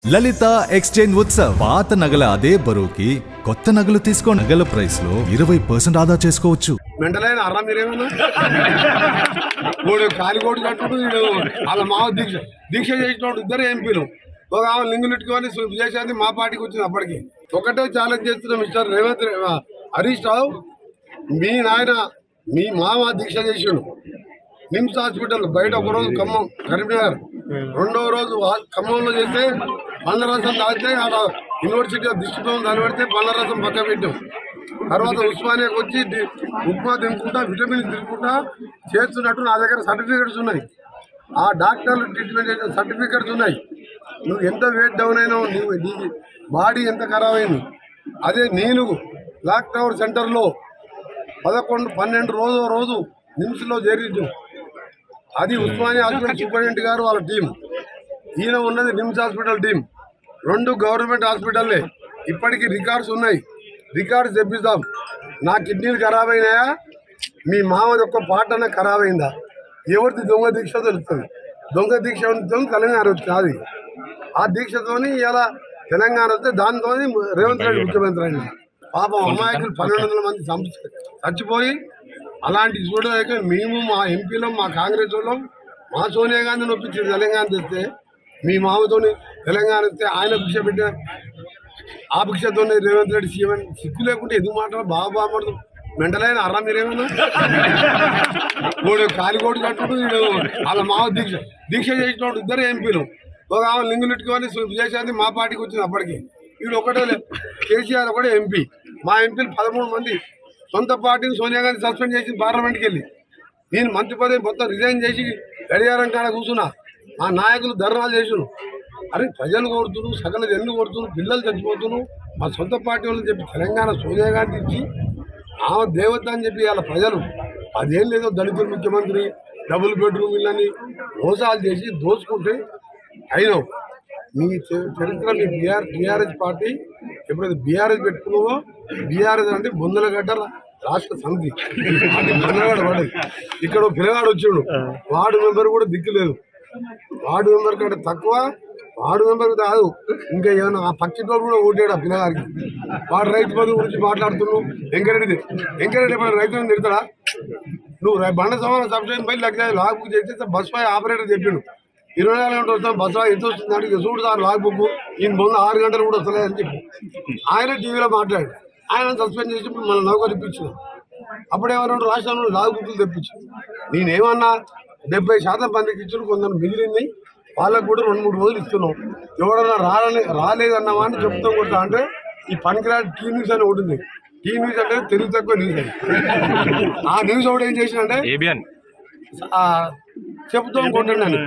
లలిత exchange Utsav పాత నగల అదే బరువుకి కొత్త నగలు తీసుకో నగల ప్రైస్ లో 20% ఆదా చేసుకోవచ్చు. మెంటలైన అర్రా మీరేమన్నా కాలిగోడు కట్టుడు వాళ్ళ మావ దీక్ష చేసినోడు ఇద్దరు ఎంపీలు ఒక ఆమె లింగులెట్టుకొని చేసేది మా పార్టీకి వచ్చింది. అప్పటికి ఒకటే ఛాలెంజ్ చేస్తున్న మిస్టర్ రేవంత్ హరీష్ రావు, మీ నాయన మీ మామ దీక్ష చేసిండు నిమ్స్ హాస్పిటల్ బయట, ఒక రోజు ఖమ్మం కరీంనగర్, రెండవ రోజు ఖమ్మంలో చేస్తే పండ్ల రసం తాగితే ఆడ యూనివర్సిటీ దృష్టిభవన్ నిలబెడితే పండ్ల రసం పక్క పెట్టాం. తర్వాత ఉస్మానియాకి వచ్చి ఉప్మా తినుకుంటా విటమిన్స్ తినుకుంటా చేస్తున్నట్టు నా దగ్గర సర్టిఫికెట్స్ ఉన్నాయి. ఆ డాక్టర్లు ట్రీట్మెంట్ చేసిన సర్టిఫికెట్స్ ఉన్నాయి. నువ్వు ఎంత వెయిట్ డౌన్ అయినావు, నీ బాడీ ఎంత ఖరాబ్ అయింది. అదే నేను బ్లాక్ టవర్ సెంటర్లో 11-12 రోజు నిమ్స్లో చేరించు. అది ఉస్మానియా హాస్పిటల్ సూపరింటెండెంట్ గారు వాళ్ళ టీం, ఈయన ఉన్నది నిమ్స్ హాస్పిటల్ టీం, 2 గవర్నమెంట్ హాస్పిటల్లే. ఇప్పటికీ రికార్డ్స్ ఉన్నాయి, రికార్డ్స్ తెప్పిస్తాం. నా కిడ్నీలు ఖరాబ్ అయినాయా, మీ మామది ఒక్క పాటన ఖరాబ్ అయిందా, ఎవరిది దొంగ దీక్ష తెలుస్తుంది. దొంగ దీక్ష తెలంగాణ వచ్చింది. అది ఆ దీక్షతో ఇలా తెలంగాణ వస్తే దాంతో రేవంత్ రెడ్డి ముఖ్యమంత్రి అయింది. పాపం అమాయకులు 1200 మంది చచ్చిపోయి అలాంటి చూడలేక మేము మా ఎంపీలో మా కాంగ్రెస్ వాళ్ళం మా సోనియా గాంధీ నొప్పించి తెలంగాణ తెస్తే మీ మామతోని తెలంగాణ వస్తే ఆయన భిక్ష పెట్టిన ఆ భిక్షతోనే రేవంత్ రెడ్డి సీఎం. సిక్కు లేకుంటే ఎందుకు మాట్లాడు బాగా మాట్లాడు మెంటలైన అర్రా మీరేమన్నా కాలిగోడు కట్టుడు వాళ్ళ మావ దీక్ష చేసినోడు ఇద్దరు ఎంపీలు ఒక ఆమె లింగులెట్టుకొని చేసేది మా పార్టీకి వచ్చింది. అప్పటికి వీడు ఒకటే కేసీఆర్ ఒకటే ఎంపీ, మా ఎంపీలు 13 మంది సొంత పార్టీని సోనియా గాంధీ సస్పెండ్ చేసి పార్లమెంట్కి వెళ్ళి నేను మంత్రి పదవి మొత్తం రిజైన్ చేసి గడియారం కాడ కూర్చున్నా. మా నాయకులు ధర్నాలు చేసిను. అరే ప్రజలు కొడుతున్నారు, సకల జన్లు కొడుతున్నారు, పిల్లలు చచ్చిపోతున్నారు, మా సొంత పార్టీ వాళ్ళని చెప్పి తెలంగాణ సోనియా గాంధీ ఇచ్చి ఆమె దేవత అని చెప్పి వాళ్ళ ప్రజలు 10 ఏళ్ళు ఏదో దళితులు ముఖ్యమంత్రి, డబుల్ బెడ్రూమ్ ఇళ్ళని మోసాలు చేసి దోచుకుంటే అయినావు. మీ చరిత్ర మీ టీఆర్ఎస్ పార్టీ ఎప్పుడైతే బీఆర్ఎస్ పెట్టుకున్నావో, బీఆర్ఎస్ అంటే బొందలగడ్డ రాష్ట్ర సమితి, అది బొందలగడ్డ పడదు. ఇక్కడ పిల్లగాడు వచ్చిండు, వార్డు మెంబర్ కూడా దిక్కులేదు. వార్డు మెంబర్ కంటే తక్కువ, వార్డు మెంబర్ కాదు ఇంకా ఏమన్నా ఆ పక్షితో కూడా ఓటాడు ఆ పిల్లగారికి. వాడు రైతు బంధు గురించి మాట్లాడుతున్నావు. వెంకరెడ్డి ఎప్పుడైనా రైతులను తిడతాడా? నువ్వు బండ సమాన సబ్సిడీ పై లాగ్ బుక్ చేస్తే బస్ పై ఆపరేటర్ చెప్పిండు 24 గంటలు వస్తాం, బస్ ఎంత వస్తుంది అంటే చూడు సార్ లాగ్ బుక్ ఈయన ముందు 6 గంటలు కూడా వస్తలేదు అని చెప్పి ఆయన టీవీలో మాట్లాడు. ఆయన సస్పెండ్ చేసి మన నౌకరు ఇప్పించినాం. అప్పుడేమన్నా రాష్ట్రంలో లాగ్ బుక్లు తెప్పించు. నేనేమన్నా 70% మందికి ఇచ్చిన, కొందరు మిగిలింది వాళ్ళకు కూడా 2-3 రోజులు ఇస్తున్నాం. ఎవడన్నా రాలేదన్నావా అని చెప్తాం కొట్టా అంటే ఈ పనికిరాని టీ న్యూస్ అని ఒకటి ఉంది. టీ న్యూస్ అంటే తెలుగు తక్కువ న్యూస్ అని. ఆ న్యూస్ ఒకటి ఏం చేసినంటే చెప్తాం కొట్టండి అని.